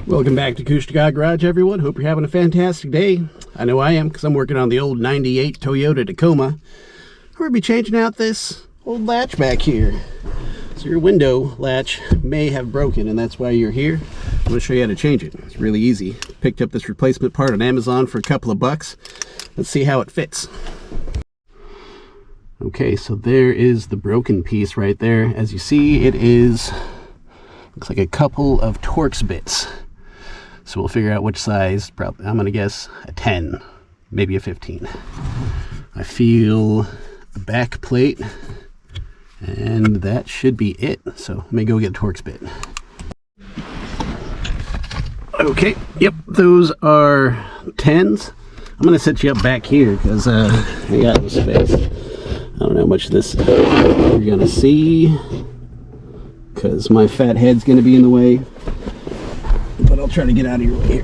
Welcome back to Kushtaga Garage, everyone. Hope you're having a fantastic day. I know I am, because I'm working on the old 98 Toyota Tacoma. We're going to be changing out this old latch back here. So your window latch may have broken, and that's why you're here. I'm going to show you how to change it. It's really easy. Picked up this replacement part on Amazon for a couple of bucks. Let's see how it fits. Okay, so there is the broken piece right there. As you see, it is, looks like a couple of Torx bits. So we'll figure out which size. Probably, I'm going to guess a 10, maybe a 15. I feel the back plate, and that should be it. So let me go get a Torx bit. Okay, yep, those are 10s. I'm going to set you up back here because I got no space. I don't know how much this you're going to see because my fat head's going to be in the way. But I'll try to get out of your way here.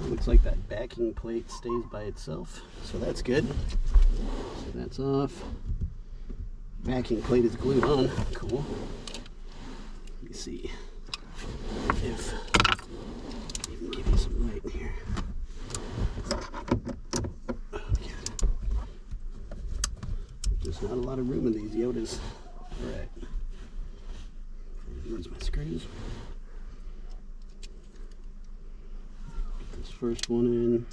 Looks like that backing plate stays by itself, so that's good. So that's off. Backing plate is glued on. Cool. Let me see if I can give you some light here. There's not a lot of room in these Yotas. Alright. Here's my screws. Get this first one in.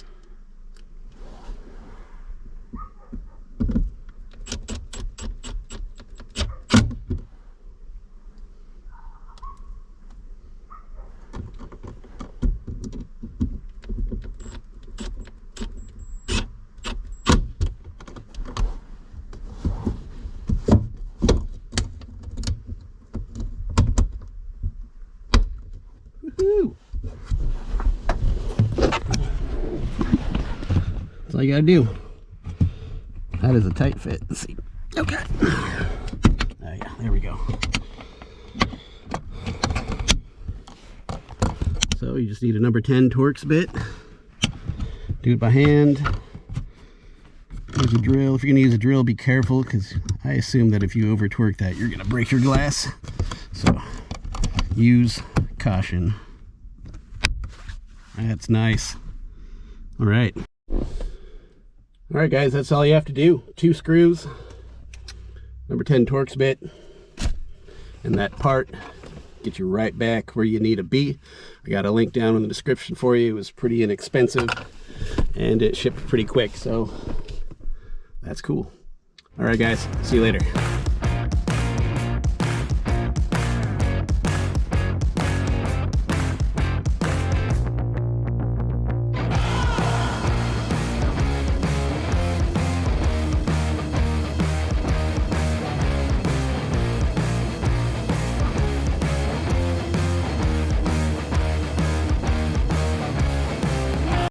That's all you gotta do. That is a tight fit. Let's see. Okay. Oh yeah, there we go. So you just need a number 10 Torx bit. Do it by hand. Use a drill. If you're gonna use a drill, be careful because I assume that if you over torque that, you're gonna break your glass. So use caution. That's nice. All right. All right, guys, that's all you have to do. 2 screws, number 10 Torx bit, and that part get you right back where you need to be. I got a link down in the description for you. It was pretty inexpensive, and it shipped pretty quick, so that's cool. All right, guys, see you later.